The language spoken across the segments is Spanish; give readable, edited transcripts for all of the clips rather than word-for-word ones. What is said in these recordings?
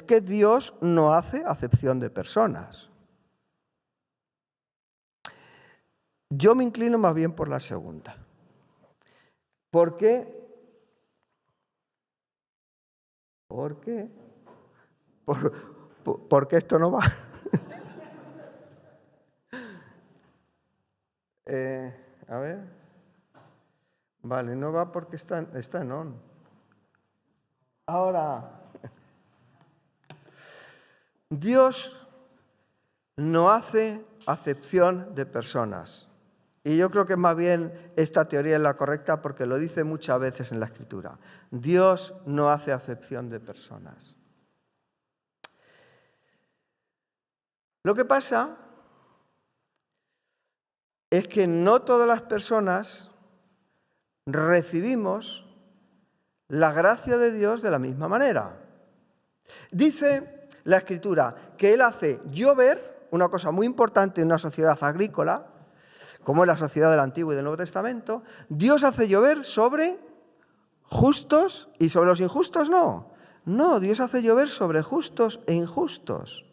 que Dios no hace acepción de personas. Yo me inclino más bien por la segunda. ¿Por qué? ¿Por qué? Porque esto no va. A ver. Vale, no va porque está en on. Ahora, Dios no hace acepción de personas. Y yo creo que más bien esta teoría es la correcta porque lo dice muchas veces en la Escritura. Dios no hace acepción de personas. Lo que pasa es que no todas las personas recibimos la gracia de Dios de la misma manera. Dice la Escritura que Él hace llover, una cosa muy importante en una sociedad agrícola, como es la sociedad del Antiguo y del Nuevo Testamento. Dios hace llover sobre justos y sobre los injustos no. No, Dios hace llover sobre justos e injustos.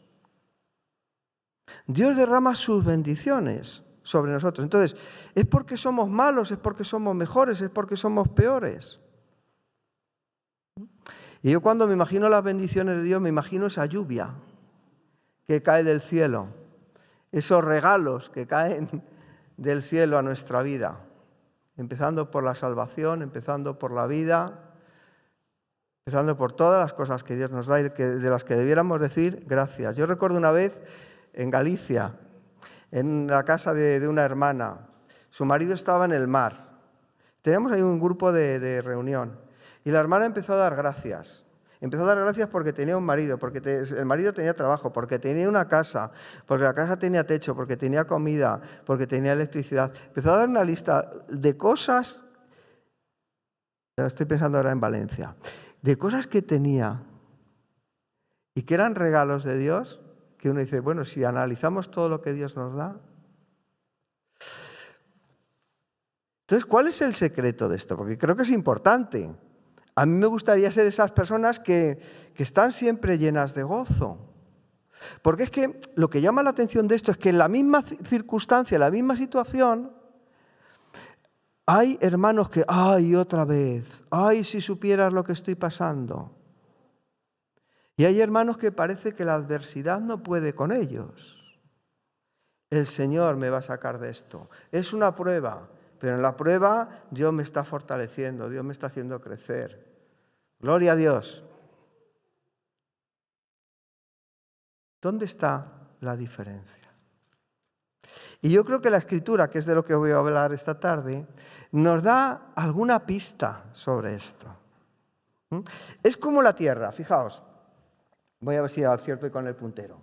Dios derrama sus bendiciones sobre nosotros. Entonces, ¿es porque somos malos? ¿Es porque somos mejores? ¿Es porque somos peores? Y yo cuando me imagino las bendiciones de Dios, me imagino esa lluvia que cae del cielo, esos regalos que caen del cielo a nuestra vida, empezando por la salvación, empezando por la vida, empezando por todas las cosas que Dios nos da y de las que debiéramos decir gracias. Yo recuerdo una vez en Galicia, en la casa de una hermana, su marido estaba en el mar. Teníamos ahí un grupo de reunión y la hermana empezó a dar gracias. Empezó a dar gracias porque tenía un marido, porque el marido tenía trabajo, porque tenía una casa, porque la casa tenía techo, porque tenía comida, porque tenía electricidad. Empezó a dar una lista de cosas, estoy pensando ahora en Valencia, de cosas que tenía y que eran regalos de Dios, que uno dice, bueno, si analizamos todo lo que Dios nos da. Entonces, ¿cuál es el secreto de esto? Porque creo que es importante. A mí me gustaría ser esas personas que están siempre llenas de gozo. Porque es que lo que llama la atención de esto es que en la misma circunstancia, en la misma situación, hay hermanos que, ¡ay, otra vez! ¡Ay, si supieras lo que estoy pasando! Y hay hermanos que parece que la adversidad no puede con ellos. El Señor me va a sacar de esto. Es una prueba, pero en la prueba Dios me está fortaleciendo, Dios me está haciendo crecer. Gloria a Dios. ¿Dónde está la diferencia? Y yo creo que la Escritura, que es de lo que voy a hablar esta tarde, nos da alguna pista sobre esto. Es como la tierra, fijaos. Voy a ver si acierto con el puntero.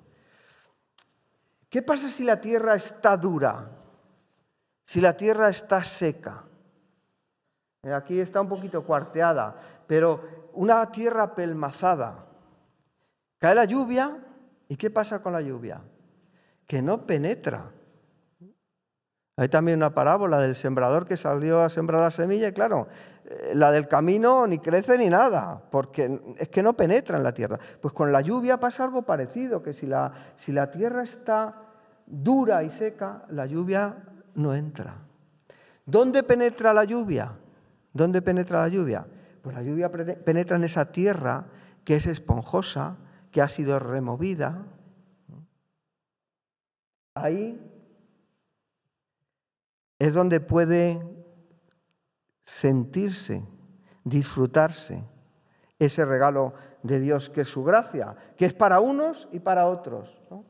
¿Qué pasa si la tierra está dura? Si la tierra está seca. Aquí está un poquito cuarteada, pero una tierra pelmazada. Cae la lluvia, ¿y qué pasa con la lluvia? Que no penetra. Hay también una parábola del sembrador que salió a sembrar la semilla y claro, la del camino ni crece ni nada, porque es que no penetra en la tierra. Pues con la lluvia pasa algo parecido, que si la tierra está dura y seca, la lluvia no entra. ¿Dónde penetra la lluvia? ¿Dónde penetra la lluvia? Pues la lluvia penetra en esa tierra que es esponjosa, que ha sido removida. Ahí es donde puede sentirse, disfrutarse ese regalo de Dios que es su gracia, que es para unos y para otros, ¿no?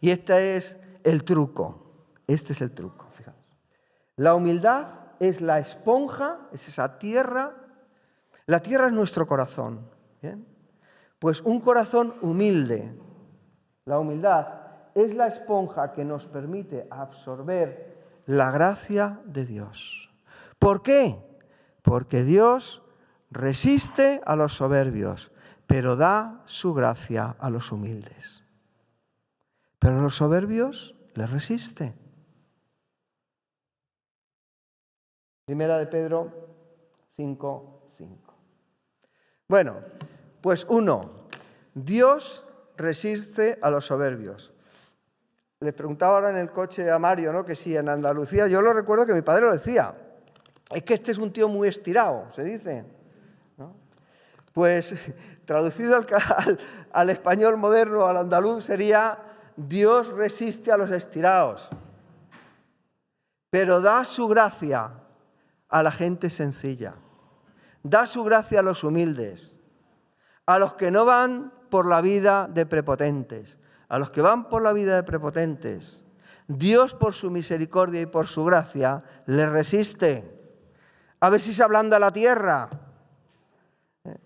Y este es el truco, fijaos. La humildad es la esponja, es esa tierra. La tierra es nuestro corazón, ¿bien? Pues un corazón humilde. La humildad es la esponja que nos permite absorber la gracia de Dios. ¿Por qué? Porque Dios resiste a los soberbios, pero da su gracia a los humildes. Pero a los soberbios les resiste. Primera de Pedro 5:5. Bueno, pues 1. Dios resiste a los soberbios. Le preguntaba ahora en el coche a Mario, ¿no?, que si en Andalucía, yo lo recuerdo que mi padre lo decía, es que este es un tío muy estirado, se dice, ¿no? Pues traducido al español moderno, al andaluz, sería: Dios resiste a los estirados, pero da su gracia a la gente sencilla, da su gracia a los humildes, a los que no van por la vida de prepotentes, a los que van por la vida de prepotentes. Dios, por su misericordia y por su gracia, les resiste. A ver si se ablanda la tierra.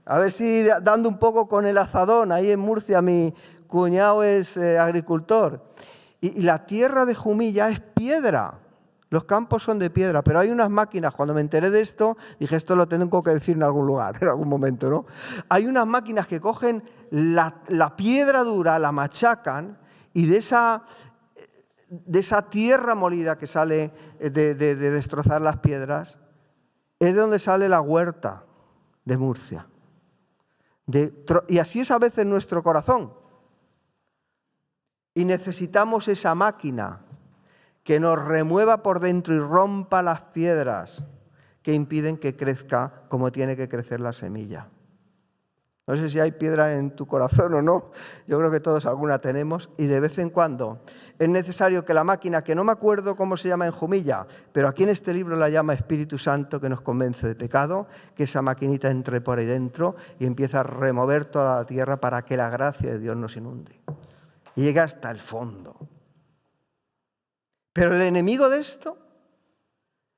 A ver si dando un poco con el azadón. Ahí en Murcia mi cuñado es agricultor. Y la tierra de Jumilla es piedra. Los campos son de piedra, pero hay unas máquinas. Cuando me enteré de esto, dije, esto lo tengo que decir en algún lugar, en algún momento, ¿no? Hay unas máquinas que cogen la piedra dura, la machacan, y de esa tierra molida que sale de destrozar las piedras, es de donde sale la huerta de Murcia. Y así es a veces nuestro corazón. Y necesitamos esa máquina que nos remueva por dentro y rompa las piedras que impiden que crezca como tiene que crecer la semilla. No sé si hay piedra en tu corazón o no, yo creo que todos alguna tenemos, y de vez en cuando es necesario que la máquina, que no me acuerdo cómo se llama en Jumilla, pero aquí en este libro la llama Espíritu Santo, que nos convence de pecado, que esa maquinita entre por ahí dentro y empieza a remover toda la tierra para que la gracia de Dios nos inunde y llegue hasta el fondo. Pero el enemigo de esto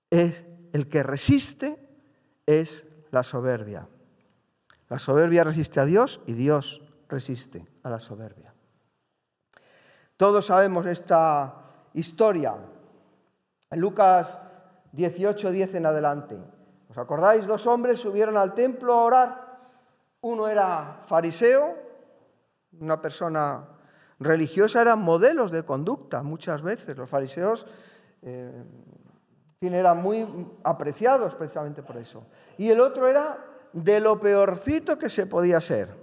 es el que resiste, es la soberbia. La soberbia resiste a Dios y Dios resiste a la soberbia. Todos sabemos esta historia. En Lucas 18:10 en adelante. ¿Os acordáis? 2 hombres subieron al templo a orar. Uno era fariseo, una persona religiosa, eran modelos de conducta muchas veces. Los fariseos eran muy apreciados precisamente por eso. Y el otro era de lo peorcito que se podía ser.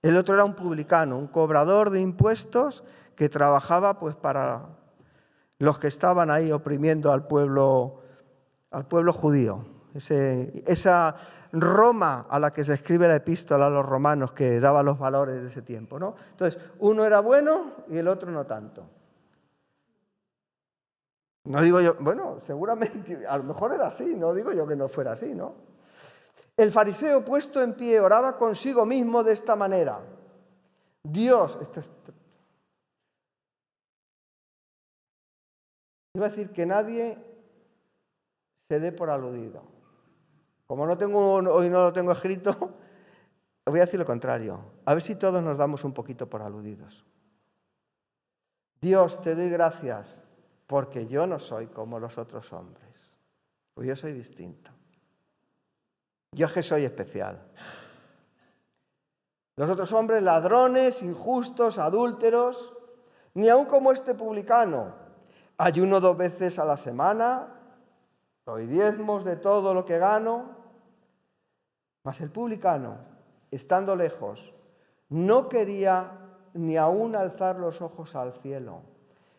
El otro era un publicano, un cobrador de impuestos que trabajaba pues para los que estaban ahí oprimiendo al pueblo judío. Esa Roma a la que se escribe la epístola a los romanos, que daba los valores de ese tiempo, ¿no? Entonces, uno era bueno y el otro no tanto. No digo yo, bueno, seguramente, a lo mejor era así, no digo yo que no fuera así, ¿no? El fariseo, puesto en pie, oraba consigo mismo de esta manera: Dios, iba a decir que nadie se dé por aludido. Como hoy no lo tengo escrito, voy a decir lo contrario. A ver si todos nos damos un poquito por aludidos. Dios, te doy gracias porque yo no soy como los otros hombres. Pues yo soy distinto. Yo es que soy especial. Los otros hombres, ladrones, injustos, adúlteros, ni aun como este publicano. Ayuno 2 veces a la semana, doy diezmos de todo lo que gano. Mas el publicano, estando lejos, no quería ni aún alzar los ojos al cielo,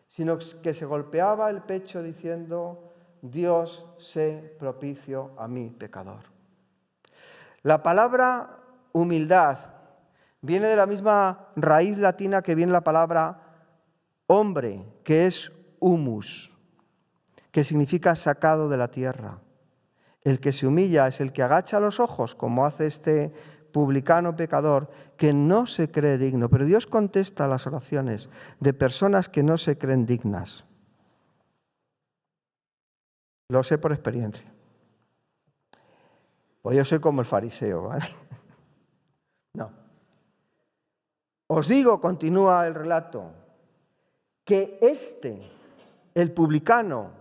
sino que se golpeaba el pecho diciendo: Dios, sé propicio a mí, pecador. La palabra humildad viene de la misma raíz latina que viene la palabra hombre, que es humus, que significa sacado de la tierra. El que se humilla es el que agacha los ojos, como hace este publicano pecador, que no se cree digno. Pero Dios contesta a las oraciones de personas que no se creen dignas. Lo sé por experiencia. Pues yo soy como el fariseo, ¿vale? No. Os digo, continúa el relato, que el publicano,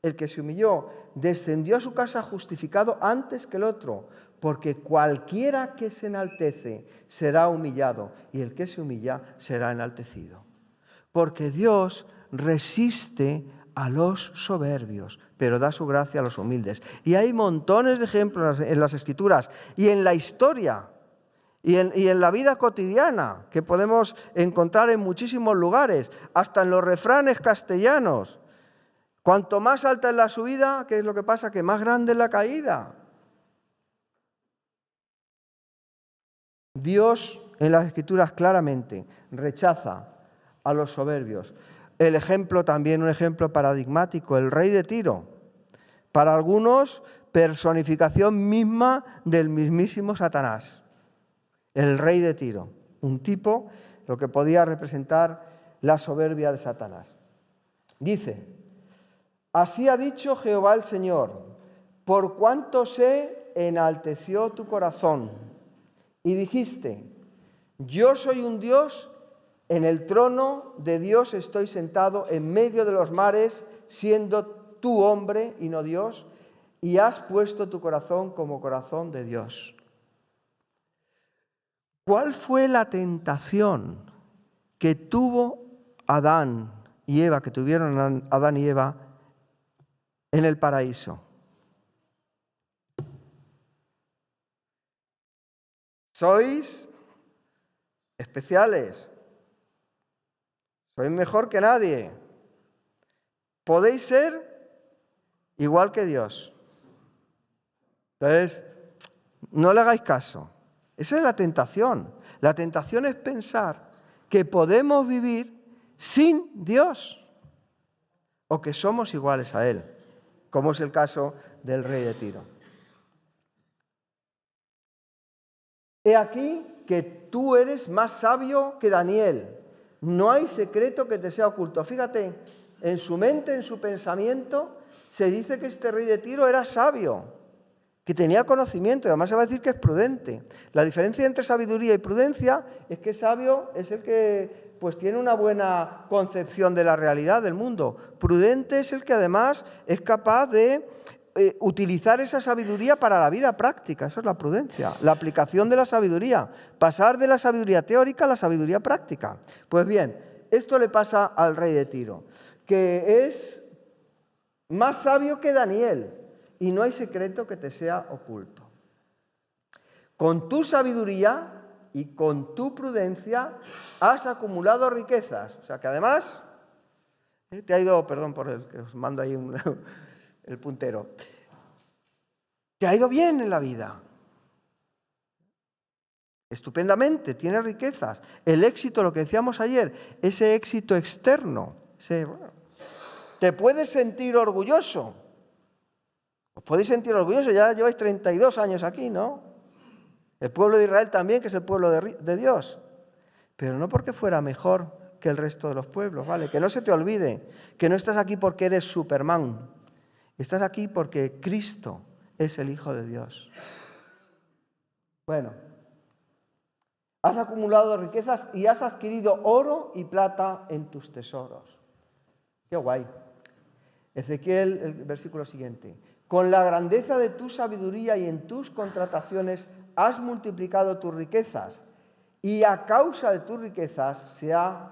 el que se humilló, descendió a su casa justificado antes que el otro, porque cualquiera que se enaltece será humillado, y el que se humilla será enaltecido. Porque Dios resiste a los soberbios, pero da su gracia a los humildes. Y hay montones de ejemplos en las Escrituras y en la historia y en la vida cotidiana, que podemos encontrar en muchísimos lugares, hasta en los refranes castellanos. Cuanto más alta es la subida, ¿qué es lo que pasa? Que más grande es la caída. Dios en las Escrituras claramente rechaza a los soberbios. El ejemplo también, un ejemplo paradigmático, el rey de Tiro. Para algunos, personificación misma del mismísimo Satanás. El rey de Tiro, un tipo, lo que podía representar la soberbia de Satanás. Dice, así ha dicho Jehová el Señor, por cuanto se enalteció tu corazón, y dijiste, yo soy un Dios, en el trono de Dios estoy sentado en medio de los mares, siendo tú hombre y no Dios, y has puesto tu corazón como corazón de Dios. ¿Cuál fue la tentación que tuvo Adán y Eva, que tuvieron Adán y Eva en el paraíso? Sois especiales, sois mejor que nadie, podéis ser igual que Dios. Entonces, no le hagáis caso. Esa es la tentación. La tentación es pensar que podemos vivir sin Dios o que somos iguales a Él, como es el caso del rey de Tiro. He aquí que tú eres más sabio que Daniel. No hay secreto que te sea oculto. Fíjate, en su mente, en su pensamiento, se dice que este rey de Tiro era sabio, que tenía conocimiento, y además se va a decir que es prudente. La diferencia entre sabiduría y prudencia es que sabio es el que pues tiene una buena concepción de la realidad del mundo. Prudente es el que además es capaz de utilizar esa sabiduría para la vida práctica. Eso es la prudencia, la aplicación de la sabiduría, pasar de la sabiduría teórica a la sabiduría práctica. Pues bien, esto le pasa al rey de Tiro, que es más sabio que Daniel, y no hay secreto que te sea oculto. Con tu sabiduría y con tu prudencia has acumulado riquezas. O sea que además te ha ido, perdón por el que os mando ahí el puntero, te ha ido bien en la vida. Estupendamente, tienes riquezas. El éxito, lo que decíamos ayer, ese éxito externo, te puedes sentir orgulloso. Os podéis sentir orgullosos, ya lleváis 32 años aquí, ¿no? El pueblo de Israel también, que es el pueblo de Dios. Pero no porque fuera mejor que el resto de los pueblos, ¿vale? Que no se te olvide que no estás aquí porque eres Superman. Estás aquí porque Cristo es el Hijo de Dios. Bueno, has acumulado riquezas y has adquirido oro y plata en tus tesoros. Qué guay. Ezequiel, el versículo siguiente. Con la grandeza de tu sabiduría y en tus contrataciones has multiplicado tus riquezas, y a causa de tus riquezas se ha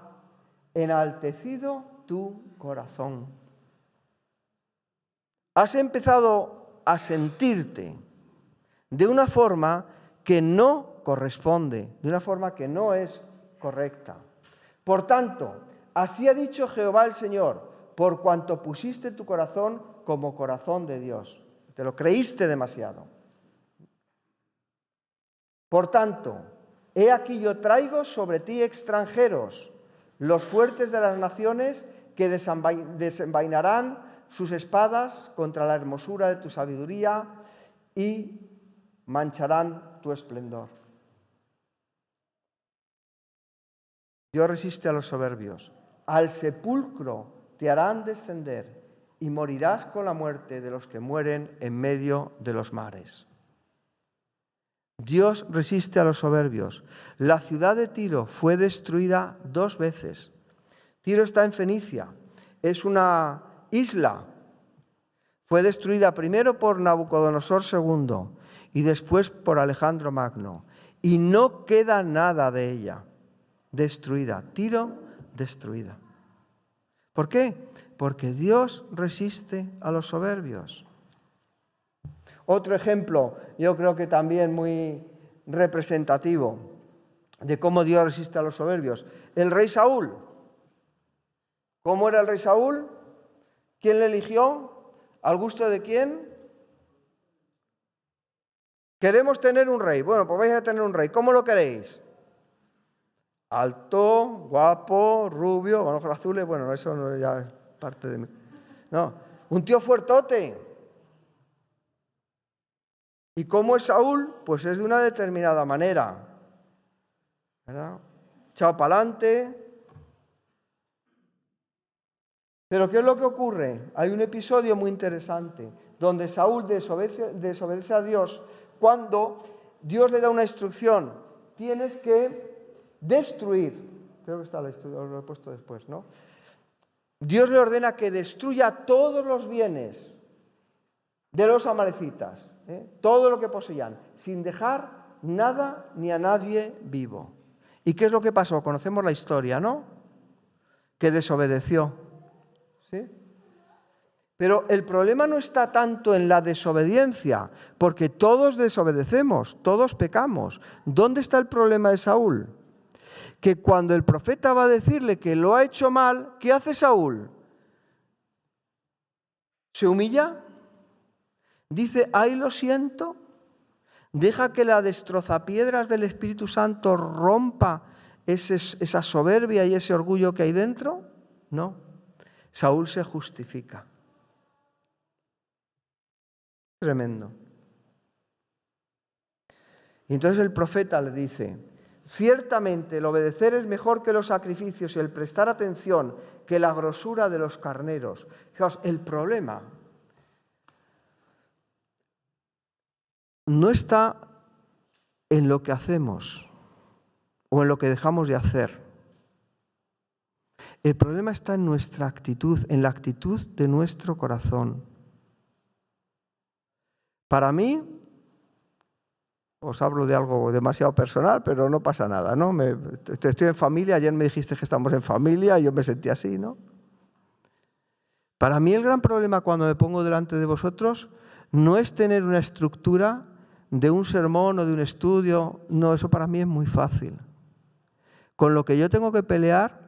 enaltecido tu corazón. Has empezado a sentirte de una forma que no corresponde, de una forma que no es correcta. Por tanto, así ha dicho Jehová el Señor, por cuanto pusiste tu corazón como corazón de Dios. Te lo creíste demasiado. Por tanto, he aquí yo traigo sobre ti extranjeros, los fuertes de las naciones que desenvainarán sus espadas contra la hermosura de tu sabiduría y mancharán tu esplendor. Dios resiste a los soberbios. Al sepulcro te harán descender y morirás con la muerte de los que mueren en medio de los mares. Dios resiste a los soberbios. La ciudad de Tiro fue destruida 2 veces. Tiro está en Fenicia, es una isla. Fue destruida primero por Nabucodonosor II y después por Alejandro Magno. Y no queda nada de ella. Destruida. Tiro, destruida. ¿Por qué? Porque Dios resiste a los soberbios. Otro ejemplo, yo creo que también muy representativo de cómo Dios resiste a los soberbios. El rey Saúl. ¿Cómo era el rey Saúl? ¿Quién le eligió? ¿Al gusto de quién? Queremos tener un rey. Bueno, pues vais a tener un rey. ¿Cómo lo queréis? Alto, guapo, rubio, con ojos azules. Bueno, eso no ya es parte de mí. No, un tío fuertote. ¿Y cómo es Saúl? Pues es de una determinada manera, ¿verdad? Echado para adelante. Pero ¿qué es lo que ocurre? Hay un episodio muy interesante donde Saúl desobedece a Dios cuando Dios le da una instrucción. Tienes que destruir. Creo que está la instrucción, lo he puesto después, ¿no? Dios le ordena que destruya todos los bienes de los amalecitas, todo lo que poseían, sin dejar nada ni a nadie vivo. ¿Y qué es lo que pasó? Conocemos la historia, ¿no? Que desobedeció. ¿Sí? Pero el problema no está tanto en la desobediencia, porque todos desobedecemos, todos pecamos. ¿Dónde está el problema de Saúl? Que cuando el profeta va a decirle que lo ha hecho mal, ¿qué hace Saúl? ¿Se humilla? Dice, ay, lo siento. Deja que la destrozapiedras del Espíritu Santo rompa esa soberbia y ese orgullo que hay dentro. No. Saúl se justifica. Tremendo. Y entonces el profeta le dice, ciertamente el obedecer es mejor que los sacrificios y el prestar atención que la grosura de los carneros. Fijaos, el problema no está en lo que hacemos o en lo que dejamos de hacer. El problema está en nuestra actitud, en la actitud de nuestro corazón. Para mí, os hablo de algo demasiado personal, pero no pasa nada, ¿no? Estoy en familia, ayer me dijiste que estamos en familia y yo me sentí así, ¿no? Para mí el gran problema cuando me pongo delante de vosotros no es tener una estructura de un sermón o de un estudio, no, eso para mí es muy fácil. Con lo que yo tengo que pelear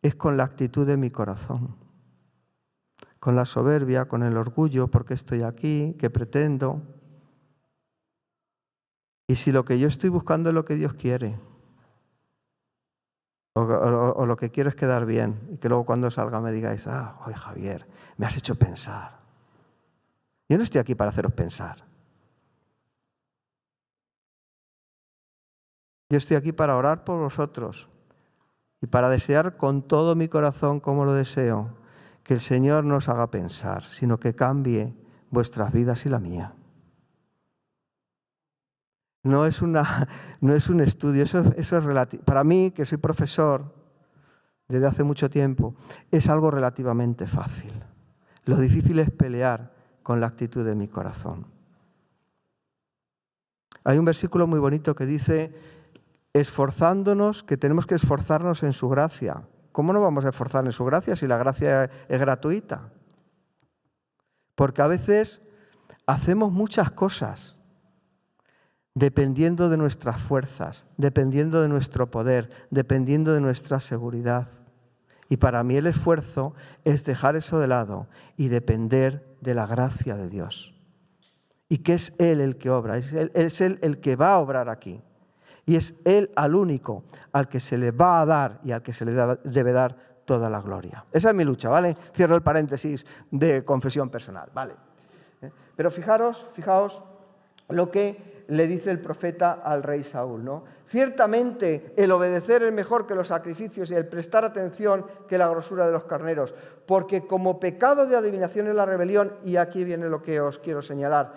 es con la actitud de mi corazón, con la soberbia, con el orgullo, porque estoy aquí, qué pretendo. Y si lo que yo estoy buscando es lo que Dios quiere, o lo que quiero es quedar bien, y que luego cuando salga me digáis, oye Javier, me has hecho pensar. Yo no estoy aquí para haceros pensar. Yo estoy aquí para orar por vosotros y para desear con todo mi corazón, como lo deseo, que el Señor no os haga pensar, sino que cambie vuestras vidas y la mía. No es un estudio, eso es relativo. Para mí, que soy profesor desde hace mucho tiempo, es algo relativamente fácil. Lo difícil es pelear con la actitud de mi corazón. Hay un versículo muy bonito que dice, esforzándonos, que tenemos que esforzarnos en su gracia. ¿Cómo no vamos a esforzar en su gracia si la gracia es gratuita? Porque a veces hacemos muchas cosas dependiendo de nuestras fuerzas, dependiendo de nuestro poder, dependiendo de nuestra seguridad. Y para mí el esfuerzo es dejar eso de lado y depender de la gracia de Dios. Y que es Él el que obra, es Él el que va a obrar aquí. Y es Él al único al que se le va a dar y al que se le debe dar toda la gloria. Esa es mi lucha, ¿vale? Cierro el paréntesis de confesión personal, ¿vale? Pero fijaos lo que le dice el profeta al rey Saúl, ¿no? Ciertamente el obedecer es mejor que los sacrificios y el prestar atención que la grosura de los carneros, porque como pecado de adivinación es la rebelión, y aquí viene lo que os quiero señalar,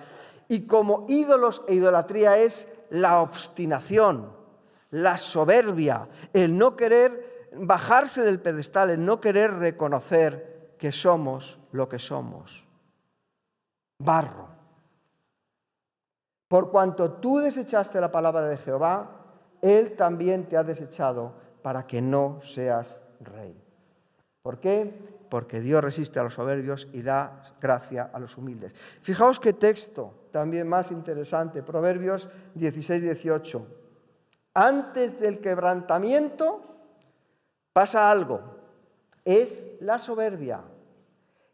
y como ídolos e idolatría es la obstinación, la soberbia, el no querer bajarse del pedestal, el no querer reconocer que somos lo que somos. Barro. Por cuanto tú desechaste la palabra de Jehová, Él también te ha desechado para que no seas rey. ¿Por qué? porque Dios resiste a los soberbios y da gracia a los humildes. Fijaos qué texto también más interesante, Proverbios 16, 18. Antes del quebrantamiento pasa algo, es la soberbia.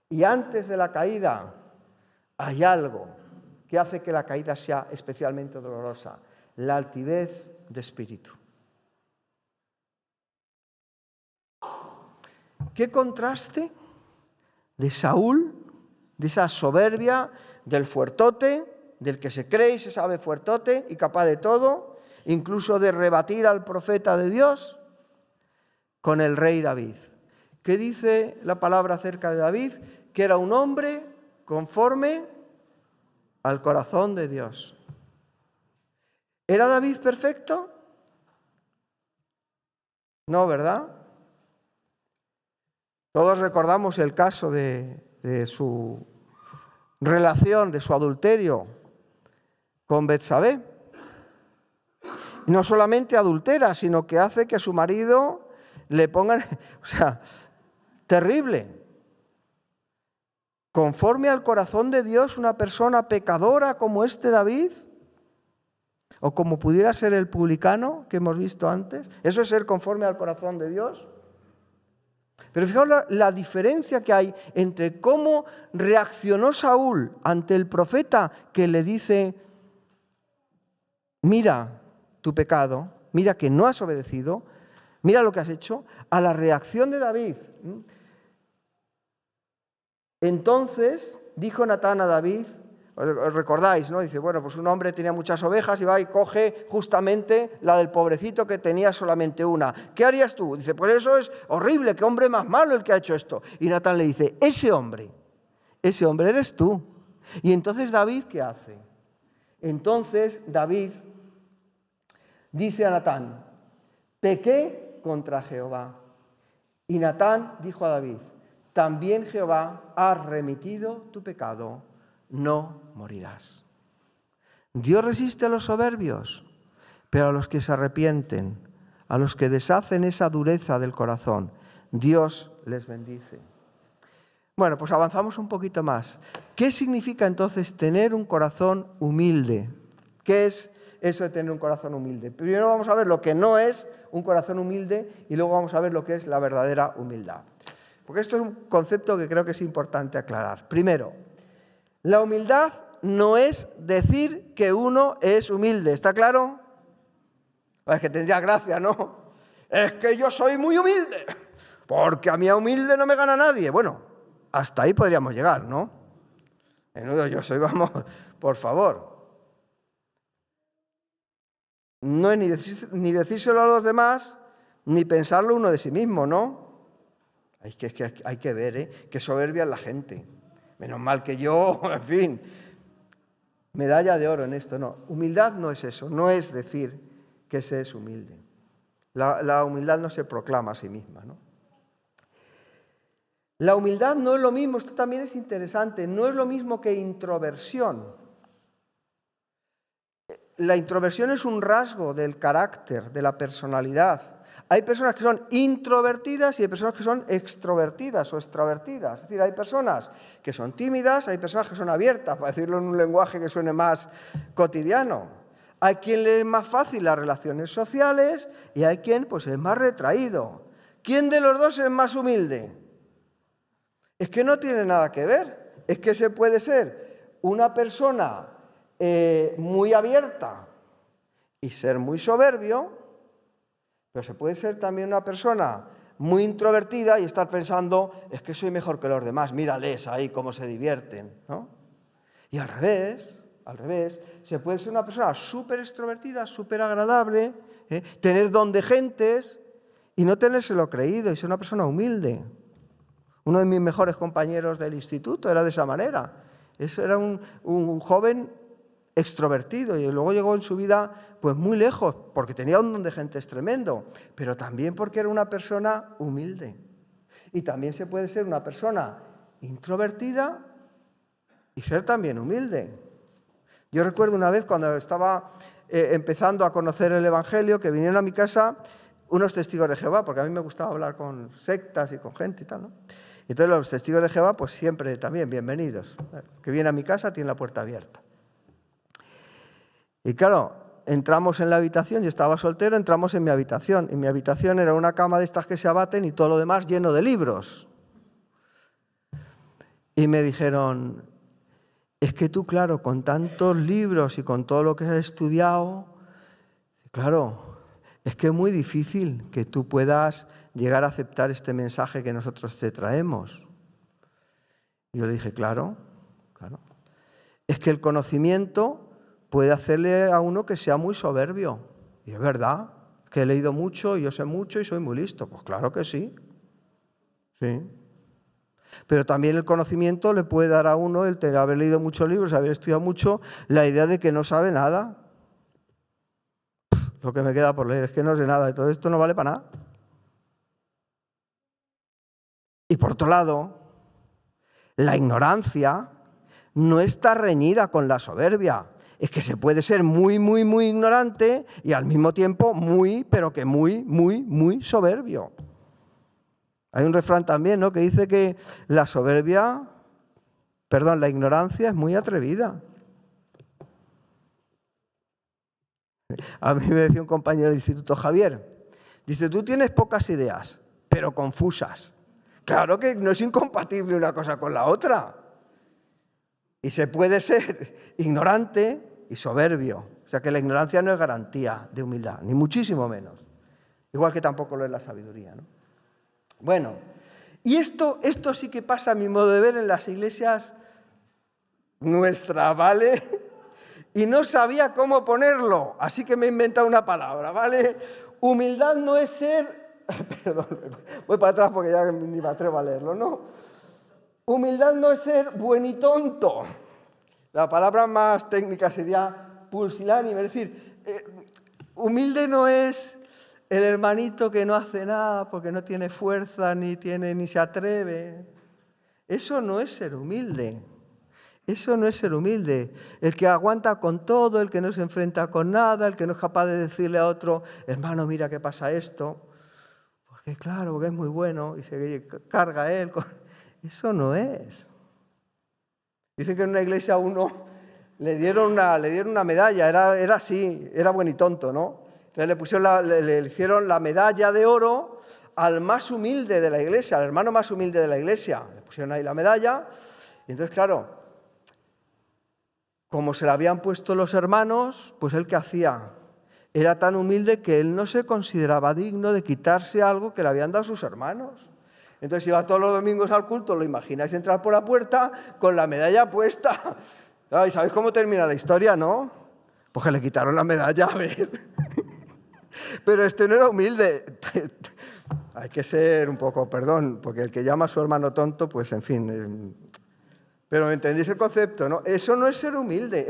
Y antes de la caída hay algo que hace que la caída sea especialmente dolorosa, la altivez de espíritu. ¿Qué contraste de Saúl, de esa soberbia, del fuertote, del que se cree y se sabe fuertote y capaz de todo, incluso de rebatir al profeta de Dios, con el rey David? ¿Qué dice la palabra acerca de David? Que era un hombre conforme al corazón de Dios. ¿Era David perfecto? No, ¿verdad? Todos recordamos el caso de su relación, de su adulterio con Betsabé. Y no solamente adultera, sino que hace que a su marido le pongan, terrible. Conforme al corazón de Dios, una persona pecadora como este David, o como pudiera ser el publicano que hemos visto antes, ¿eso es ser conforme al corazón de Dios? Pero fijaos la diferencia que hay entre cómo reaccionó Saúl ante el profeta que le dice, mira tu pecado, mira que no has obedecido, mira lo que has hecho, a la reacción de David. Entonces dijo Natán a David, os recordáis, ¿no? Dice, bueno, pues un hombre tenía muchas ovejas y va y coge justamente la del pobrecito que tenía solamente una. ¿Qué harías tú? Dice, pues eso es horrible, qué hombre más malo el que ha hecho esto. Y Natán le dice, ese hombre eres tú. Y entonces David, ¿qué hace? Entonces David dice a Natán, pequé contra Jehová. Y Natán dijo a David, también Jehová ha remitido tu pecado, no morirás. Dios resiste a los soberbios, pero a los que se arrepienten, a los que deshacen esa dureza del corazón, Dios les bendice. Bueno, pues avanzamos un poquito más. ¿Qué significa entonces tener un corazón humilde? ¿Qué es eso de tener un corazón humilde? Primero vamos a ver lo que no es un corazón humilde y luego vamos a ver lo que es la verdadera humildad. Porque esto es un concepto que creo que es importante aclarar. Primero, la humildad no es decir que uno es humilde, ¿está claro? Es que tendría gracia, ¿no? Es que yo soy muy humilde, porque a mí a humilde no me gana nadie. Bueno, hasta ahí podríamos llegar, ¿no? Menudo yo soy, vamos, por favor. No es ni decírselo a los demás, ni pensarlo uno de sí mismo, ¿no? Es que hay que ver, qué soberbia es la gente. Menos mal que yo, en fin, medalla de oro en esto. No, humildad no es eso, no es decir que se es humilde. La humildad no se proclama a sí misma, ¿no? La humildad no es lo mismo, esto también es interesante, no es lo mismo que introversión. La introversión es un rasgo del carácter, de la personalidad. Hay personas que son introvertidas y hay personas que son extrovertidas o extravertidas. Es decir, hay personas que son tímidas, hay personas que son abiertas, para decirlo en un lenguaje que suene más cotidiano. Hay quien le es más fácil las relaciones sociales y hay quien pues, es más retraído. ¿Quién de los dos es más humilde? Es que no tiene nada que ver. Es que se puede ser una persona muy abierta y ser muy soberbio, pero se puede ser también una persona muy introvertida y estar pensando, es que soy mejor que los demás, mírales ahí cómo se divierten, ¿no? Y al revés, se puede ser una persona súper extrovertida, súper agradable, tener don de gentes y no tenérselo creído y ser una persona humilde. Uno de mis mejores compañeros del instituto era de esa manera. Eso era un joven extrovertido y luego llegó en su vida pues muy lejos porque tenía un don de gentes tremendo, pero también porque era una persona humilde. Y también se puede ser una persona introvertida y ser también humilde. Yo recuerdo una vez cuando estaba empezando a conocer el Evangelio que vinieron a mi casa unos testigos de Jehová, porque a mí me gustaba hablar con sectas y con gente y tal, ¿no? Entonces los testigos de Jehová, pues siempre también bienvenidos. Que viene a mi casa tiene la puerta abierta. Y claro, entramos en la habitación, yo estaba soltero, entramos en mi habitación. Y mi habitación era una cama de estas que se abaten y todo lo demás lleno de libros. Y me dijeron, es que tú, claro, con tantos libros y con todo lo que has estudiado, claro, es que es muy difícil que tú puedas llegar a aceptar este mensaje que nosotros te traemos. Y yo le dije, claro. Es que el conocimiento puede hacerle a uno que sea muy soberbio. Y es verdad, que he leído mucho, y yo sé mucho y soy muy listo. Pues claro que sí. Sí. Pero también el conocimiento le puede dar a uno, el haber leído muchos libros, haber estudiado mucho, la idea de que no sabe nada. Lo que me queda por leer es que no sé nada y todo esto no vale para nada. Y por otro lado, la ignorancia no está reñida con la soberbia. Es que se puede ser muy, muy, muy ignorante y al mismo tiempo muy, pero que muy, muy, muy soberbio. Hay un refrán también, ¿no?, que dice que la ignorancia es muy atrevida. A mí me decía un compañero de instituto, Javier, dice, tú tienes pocas ideas, pero confusas. Claro que no es incompatible una cosa con la otra. Y se puede ser ignorante y soberbio. O sea que la ignorancia no es garantía de humildad, ni muchísimo menos. Igual que tampoco lo es la sabiduría, ¿no? Bueno, y esto sí que pasa, a mi modo de ver, en las iglesias nuestras, ¿vale? Y no sabía cómo ponerlo, así que me he inventado una palabra, ¿vale? Humildad no es ser... Perdón, voy para atrás porque ya ni me atrevo a leerlo, ¿no? Humildad no es ser buenitonto. La palabra más técnica sería pusilánime, es decir, humilde no es el hermanito que no hace nada porque no tiene fuerza ni se atreve. Eso no es ser humilde. Eso no es ser humilde. El que aguanta con todo, el que no se enfrenta con nada, el que no es capaz de decirle a otro, hermano, mira qué pasa esto. Porque claro, porque es muy bueno y se carga él. Eso no es. Dicen que en una iglesia a uno le dieron una medalla, era así, era buenitonto, ¿no? Entonces le hicieron la medalla de oro al más humilde de la iglesia, al hermano más humilde de la iglesia. Le pusieron ahí la medalla y entonces, claro, como se la habían puesto los hermanos, pues él, ¿qué hacía? Era tan humilde que él no se consideraba digno de quitarse algo que le habían dado sus hermanos. Entonces iba todos los domingos al culto, lo imagináis entrar por la puerta con la medalla puesta. ¿Y sabéis cómo termina la historia, no? Pues que le quitaron la medalla, a ver. Pero este no era humilde. Hay que ser un poco, perdón, porque el que llama a su hermano tonto, pues en fin... Pero ¿entendéis el concepto, no? Eso no es ser humilde,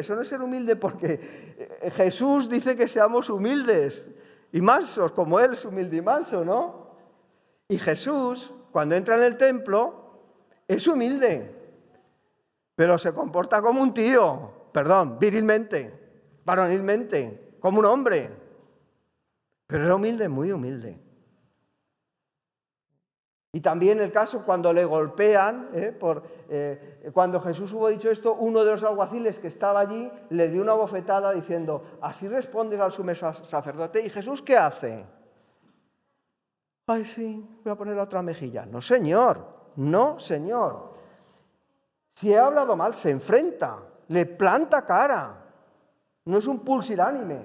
porque Jesús dice que seamos humildes y mansos, como Él es humilde y manso, ¿no? Y Jesús, cuando entra en el templo, es humilde, pero se comporta como un tío, virilmente, varonilmente, como un hombre. Pero era humilde, muy humilde. Y también el caso cuando le golpean, cuando Jesús hubo dicho esto, uno de los alguaciles que estaba allí le dio una bofetada diciendo, así respondes al sumo sacerdote. ¿Y Jesús qué hace? Ay, sí, voy a poner la otra mejilla. No, señor, no, señor. Si he hablado mal, se enfrenta, le planta cara. No es un pusilánime,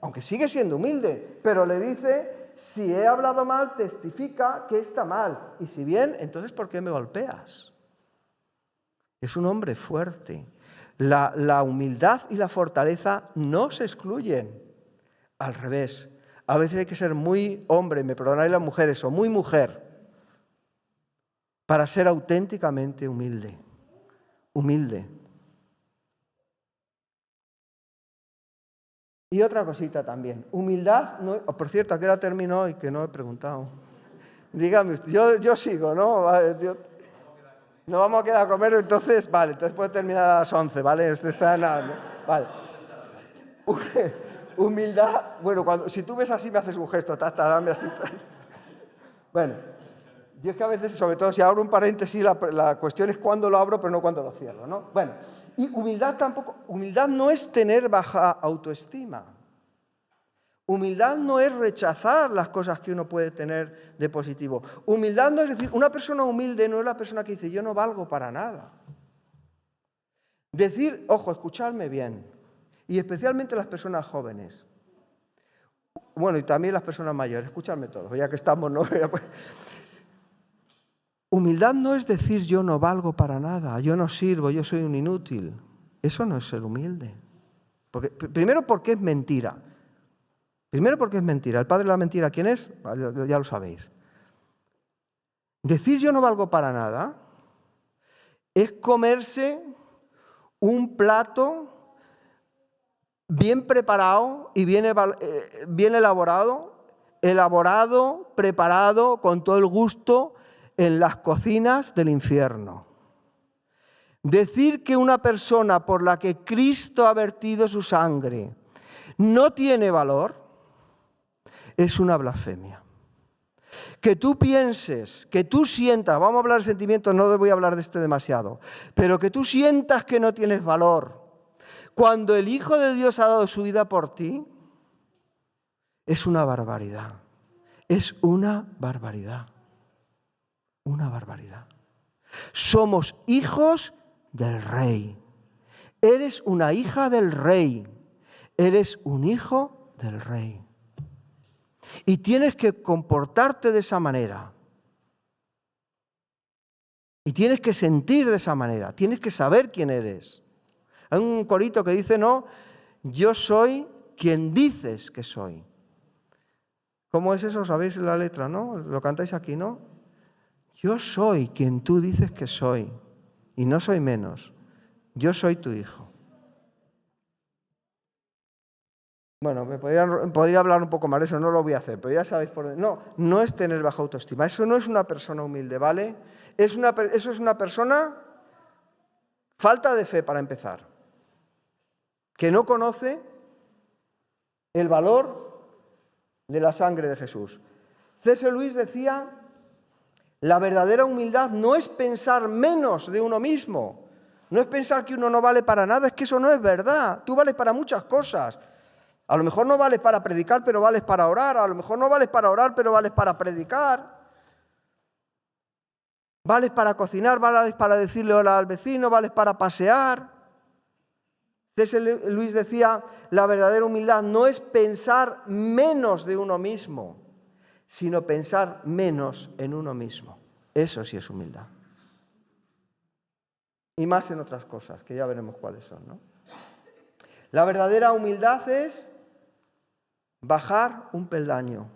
aunque sigue siendo humilde, pero le dice... Si he hablado mal, testifica que está mal. Y si bien, entonces ¿por qué me golpeas? Es un hombre fuerte. La humildad y la fortaleza no se excluyen. Al revés. A veces hay que ser muy hombre, me perdonáis las mujeres, o muy mujer, para ser auténticamente humilde. Humilde. Y otra cosita también, humildad, no, por cierto, ¿a qué hora terminó? Y que no he preguntado. Dígame usted, yo sigo, ¿no? Vale, no vamos a quedar a comer, entonces, vale, entonces puede terminar a las 11, ¿vale? Vale. Humildad, bueno, si tú ves así me haces un gesto, dame así. Bueno, Yo es que a veces, sobre todo si abro un paréntesis, la cuestión es cuándo lo abro, pero no cuándo lo cierro, ¿no? Bueno, y humildad tampoco, humildad no es tener baja autoestima. Humildad no es rechazar las cosas que uno puede tener de positivo. Humildad no es decir, una persona humilde no es la persona que dice, yo no valgo para nada. Decir, ojo, escuchadme bien, y especialmente las personas jóvenes. Bueno, y también las personas mayores, escuchadme todos, ya que estamos, ¿no? Humildad no es decir yo no valgo para nada, yo no sirvo, yo soy un inútil. Eso no es ser humilde. Primero porque es mentira. Primero porque es mentira. El padre de la mentira, ¿quién es? Ya lo sabéis. Decir yo no valgo para nada es comerse un plato bien preparado y bien elaborado, preparado con todo el gusto en las cocinas del infierno. Decir que una persona por la que Cristo ha vertido su sangre no tiene valor es una blasfemia. Que tú pienses, que tú sientas, vamos a hablar de sentimientos, no voy a hablar de este demasiado, pero que tú sientas que no tienes valor cuando el Hijo de Dios ha dado su vida por ti, es una barbaridad. Es una barbaridad. Una barbaridad. Somos hijos del Rey. Eres una hija del Rey. Eres un hijo del Rey. Y tienes que comportarte de esa manera. Y tienes que sentir de esa manera. Tienes que saber quién eres. Hay un corito que dice, no, yo soy quien dices que soy. ¿Cómo es eso? ¿Sabéis la letra, no? Lo cantáis aquí, ¿no? Yo soy quien tú dices que soy. Y no soy menos. Yo soy tu hijo. Bueno, podría hablar un poco más de eso, no lo voy a hacer, pero ya sabéis por dónde. No, no es tener baja autoestima. Eso no es una persona humilde, ¿vale? Eso es una persona falta de fe, para empezar, que no conoce el valor de la sangre de Jesús. C.S. Lewis decía, la verdadera humildad no es pensar menos de uno mismo, no es pensar que uno no vale para nada, es que eso no es verdad. Tú vales para muchas cosas. A lo mejor no vales para predicar, pero vales para orar. A lo mejor no vales para orar, pero vales para predicar. Vales para cocinar, vales para decirle hola al vecino, vales para pasear. C.S. Lewis decía, la verdadera humildad no es pensar menos de uno mismo, sino pensar menos en uno mismo. Eso sí es humildad. Y más en otras cosas, que ya veremos cuáles son, ¿no? La verdadera humildad es bajar un peldaño.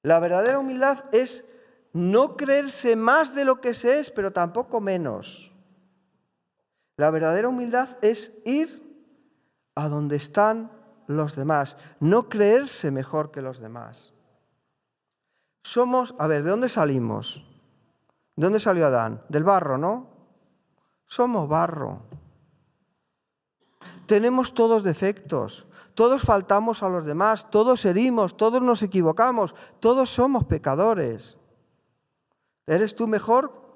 La verdadera humildad es no creerse más de lo que se es, pero tampoco menos. La verdadera humildad es ir a donde están los demás, no creerse mejor que los demás. ¿de dónde salimos? ¿De dónde salió Adán? Del barro, ¿no? Somos barro. Tenemos todos defectos, todos faltamos a los demás, todos herimos, todos nos equivocamos, todos somos pecadores. ¿Eres tú mejor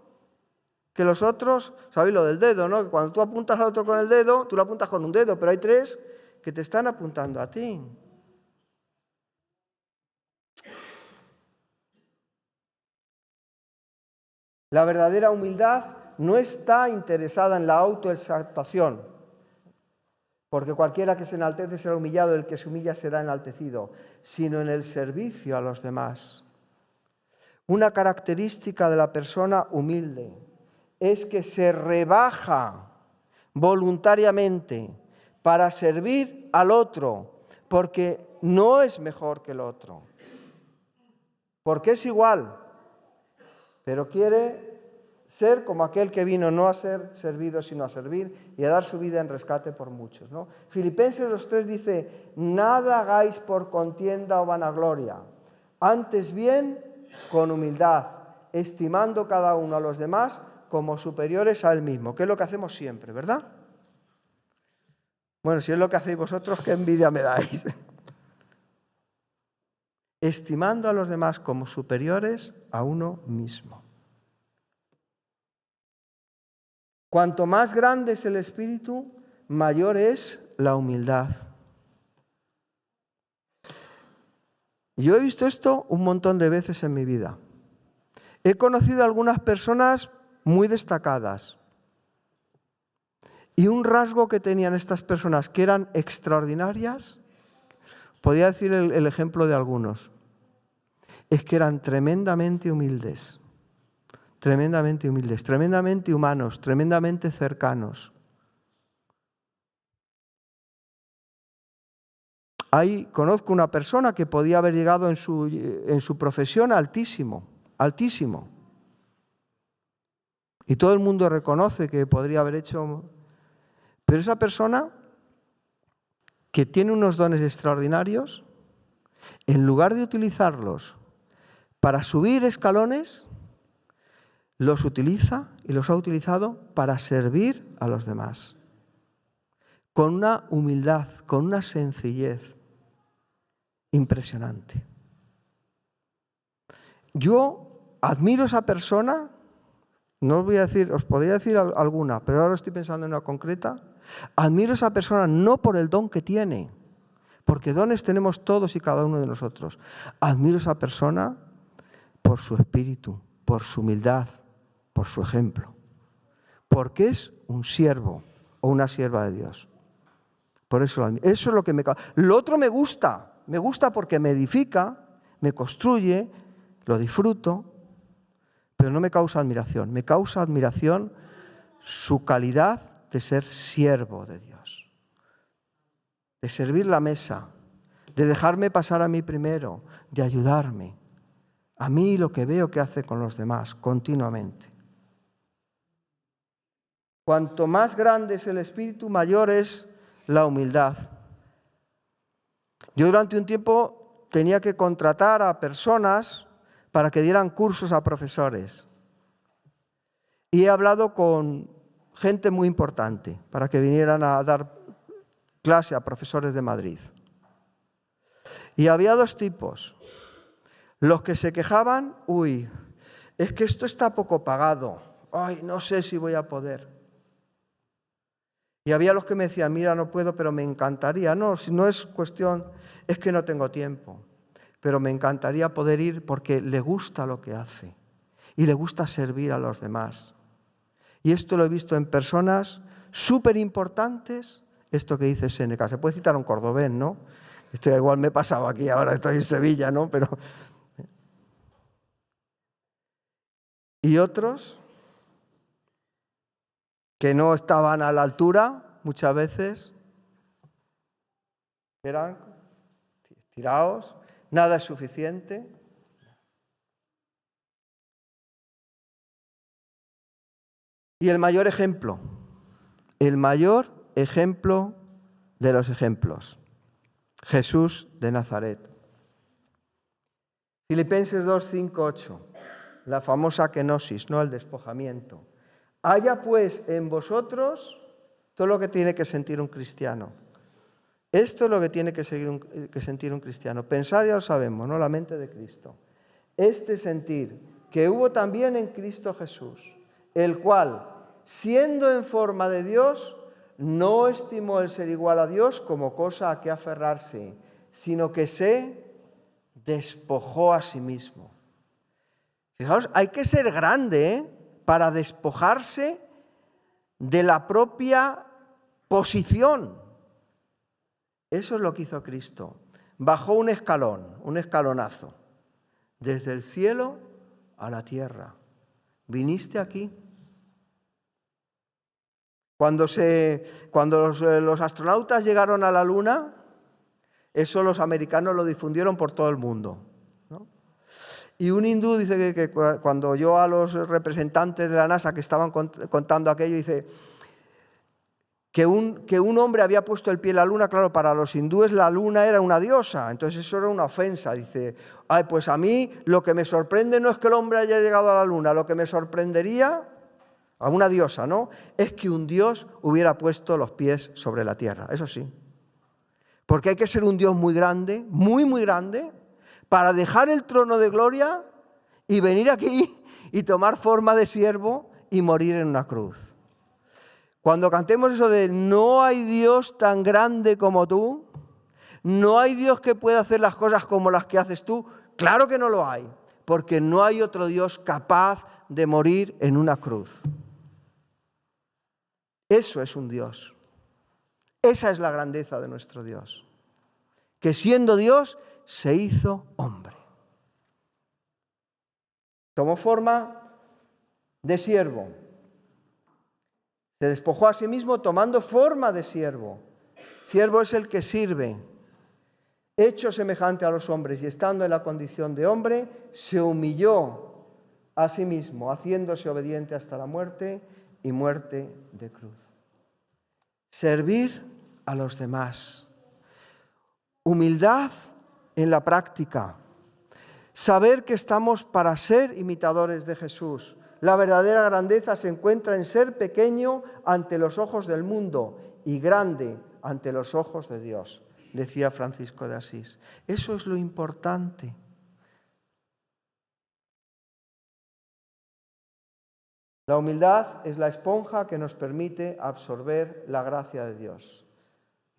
que los otros? ¿Sabéis lo del dedo, no? Que cuando tú apuntas al otro con el dedo, tú lo apuntas con un dedo, pero hay tres que te están apuntando a ti. La verdadera humildad no está interesada en la autoexaltación, porque cualquiera que se enaltece será humillado, el que se humilla será enaltecido, sino en el servicio a los demás. Una característica de la persona humilde es que se rebaja voluntariamente para servir al otro, porque no es mejor que el otro, porque es igual, pero quiere ser como aquel que vino no a ser servido, sino a servir y a dar su vida en rescate por muchos, ¿no? Filipenses 2:3 dice, nada hagáis por contienda o vanagloria, antes bien con humildad, estimando cada uno a los demás como superiores a él mismo, que es lo que hacemos siempre, ¿verdad? Bueno, si es lo que hacéis vosotros, qué envidia me dais. estimando a los demás como superiores a uno mismo. Cuanto más grande es el espíritu, mayor es la humildad. Yo he visto esto un montón de veces en mi vida. He conocido a algunas personas muy destacadas. Y un rasgo que tenían estas personas que eran extraordinarias, podría decir el ejemplo de algunos, es que eran tremendamente humildes, tremendamente humanos, tremendamente cercanos. Conozco una persona que podía haber llegado en su profesión altísimo. Y todo el mundo reconoce que podría haber hecho. Pero esa persona que tiene unos dones extraordinarios, en lugar de utilizarlos para subir escalones, los utiliza y los ha utilizado para servir a los demás. Con una humildad, con una sencillez impresionante. Yo admiro a esa persona, no os voy a decir, os podría decir alguna, pero ahora estoy pensando en una concreta. Admiro a esa persona no por el don que tiene, porque dones tenemos todos y cada uno de nosotros. Admiro a esa persona por su espíritu, por su humildad, por su ejemplo. Porque es un siervo o una sierva de Dios. Por eso lo admiro. Eso es lo que me causa. Lo otro me gusta porque me edifica, me construye, lo disfruto, pero no me causa admiración. Me causa admiración su calidad de ser siervo de Dios, de servir la mesa, de dejarme pasar a mí primero, de ayudarme. A mí lo que veo que hace con los demás continuamente. Cuanto más grande es el espíritu, mayor es la humildad. Yo durante un tiempo tenía que contratar a personas para que dieran cursos a profesores. Y he hablado con gente muy importante para que vinieran a dar clase a profesores de Madrid. Y había dos tipos. Los que se quejaban, es que esto está poco pagado. No sé si voy a poder. Y había los que me decían, mira, no puedo, pero me encantaría. No, si no es cuestión, es que no tengo tiempo. Pero me encantaría poder ir porque le gusta lo que hace. Y le gusta servir a los demás. Y esto lo he visto en personas súper importantes, esto que dice Séneca. Se puede citar a un cordobés, ¿no? Esto igual me he pasado aquí, ahora estoy en Sevilla, ¿no? Pero... Y otros que no estaban a la altura, muchas veces, eran tirados, nada es suficiente. Y el mayor ejemplo de los ejemplos, Jesús de Nazaret. Filipenses 2, 5, 8, la famosa kenosis, ¿no? El despojamiento. Haya pues en vosotros todo lo que tiene que sentir un cristiano. Esto es lo que tiene que sentir un cristiano. Pensar ya lo sabemos, ¿no? La mente de Cristo. Este sentir que hubo también en Cristo Jesús, el cual, siendo en forma de Dios, no estimó el ser igual a Dios como cosa a que aferrarse, sino que se despojó a sí mismo. Fijaos, hay que ser grande, para despojarse de la propia posición. Eso es lo que hizo Cristo. Bajó un escalonazo, desde el cielo a la tierra. ¿Viniste aquí? Cuando los astronautas llegaron a la Luna, eso los americanos lo difundieron por todo el mundo, ¿no? Y un hindú dice que cuando oyó a los representantes de la NASA que estaban contando aquello, dice que un hombre había puesto el pie en la Luna. Claro, para los hindúes la Luna era una diosa, entonces eso era una ofensa. Dice, pues a mí lo que me sorprende no es que el hombre haya llegado a la Luna, lo que me sorprendería, a una diosa, ¿no?, es que un dios hubiera puesto los pies sobre la tierra, eso sí. Porque hay que ser un Dios muy grande, muy, muy grande, para dejar el trono de gloria y venir aquí y tomar forma de siervo y morir en una cruz. Cuando cantemos eso de no hay Dios tan grande como tú, no hay Dios que pueda hacer las cosas como las que haces tú, claro que no lo hay, porque no hay otro Dios capaz de morir en una cruz. Eso es un Dios. Esa es la grandeza de nuestro Dios, que siendo Dios se hizo hombre. Tomó forma de siervo. Se despojó a sí mismo tomando forma de siervo. Siervo es el que sirve. Hecho semejante a los hombres y estando en la condición de hombre, se humilló a sí mismo, haciéndose obediente hasta la muerte y muerte de cruz. Servir a los demás. Humildad en la práctica. Saber que estamos para ser imitadores de Jesús. La verdadera grandeza se encuentra en ser pequeño ante los ojos del mundo y grande ante los ojos de Dios, decía Francisco de Asís. Eso es lo importante. La humildad es la esponja que nos permite absorber la gracia de Dios.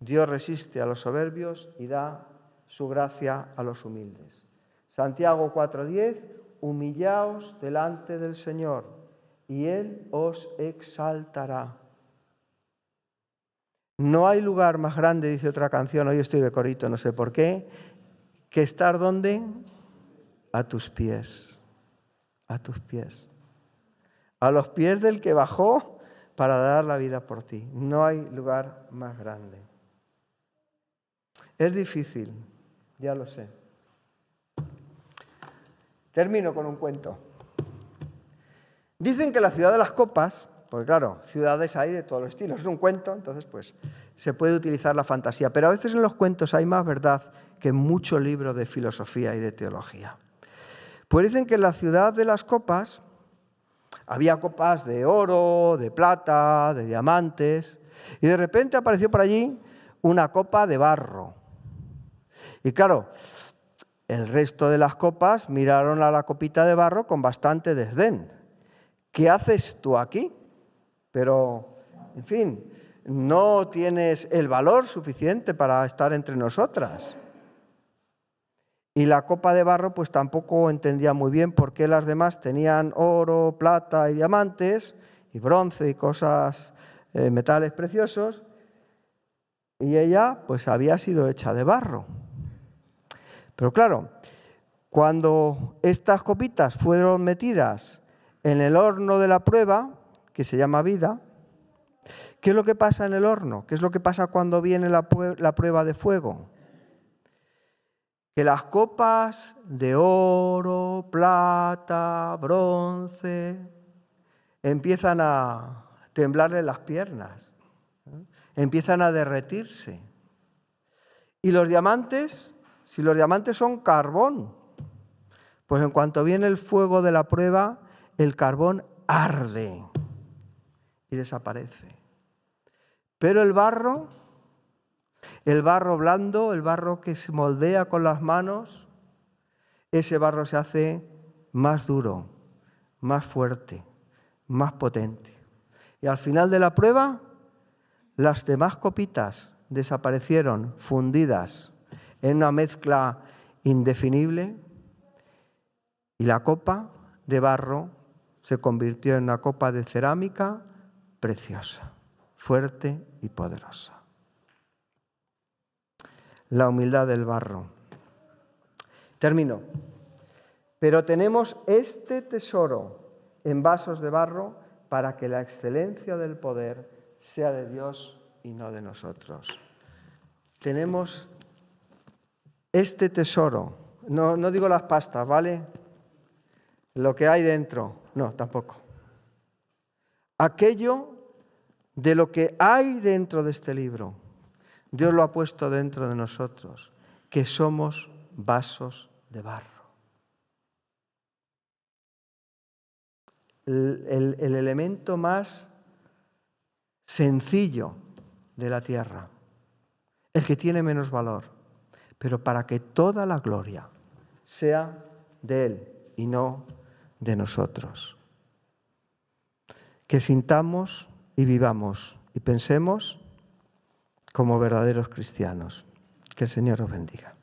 Dios resiste a los soberbios y da su gracia a los humildes. Santiago 4:10, humillaos delante del Señor y Él os exaltará. No hay lugar más grande, dice otra canción, hoy estoy de corito, no sé por qué, que estar ¿dónde? A tus pies, a tus pies. A los pies del que bajó para dar la vida por ti. No hay lugar más grande. Es difícil, ya lo sé. Termino con un cuento. Dicen que la ciudad de las copas, porque claro, ciudades hay de todos los estilos, es un cuento, entonces pues se puede utilizar la fantasía, pero a veces en los cuentos hay más verdad que en mucho libro de filosofía y de teología. Pues dicen que en la ciudad de las copas había copas de oro, de plata, de diamantes, y de repente apareció por allí una copa de barro. Y claro, el resto de las copas miraron a la copita de barro con bastante desdén. ¿Qué haces tú aquí? Pero, en fin, no tienes el valor suficiente para estar entre nosotras. Y la copa de barro pues tampoco entendía muy bien por qué las demás tenían oro, plata y diamantes, y bronce y cosas, metales preciosos, y ella pues había sido hecha de barro. Pero claro, cuando estas copitas fueron metidas en el horno de la prueba, que se llama vida, ¿qué es lo que pasa en el horno? ¿Qué es lo que pasa cuando viene la prueba de fuego? Que las copas de oro, plata, bronce, empiezan a temblarle las piernas, empiezan a derretirse. Y los diamantes, si los diamantes son carbón, pues en cuanto viene el fuego de la prueba, el carbón arde y desaparece. Pero el barro blando, el barro que se moldea con las manos, ese barro se hace más duro, más fuerte, más potente. Y al final de la prueba, las demás copitas desaparecieron fundidas en una mezcla indefinible y la copa de barro se convirtió en una copa de cerámica preciosa, fuerte y poderosa. La humildad del barro. Termino. Pero tenemos este tesoro en vasos de barro para que la excelencia del poder sea de Dios y no de nosotros. Tenemos este tesoro. No digo las pastas, ¿vale? Lo que hay dentro. No, tampoco. Aquello de lo que hay dentro de este libro. Dios lo ha puesto dentro de nosotros, que somos vasos de barro. El elemento más sencillo de la tierra, el que tiene menos valor, pero para que toda la gloria sea de Él y no de nosotros. Que sintamos y vivamos y pensemos como verdaderos cristianos. Que el Señor os bendiga.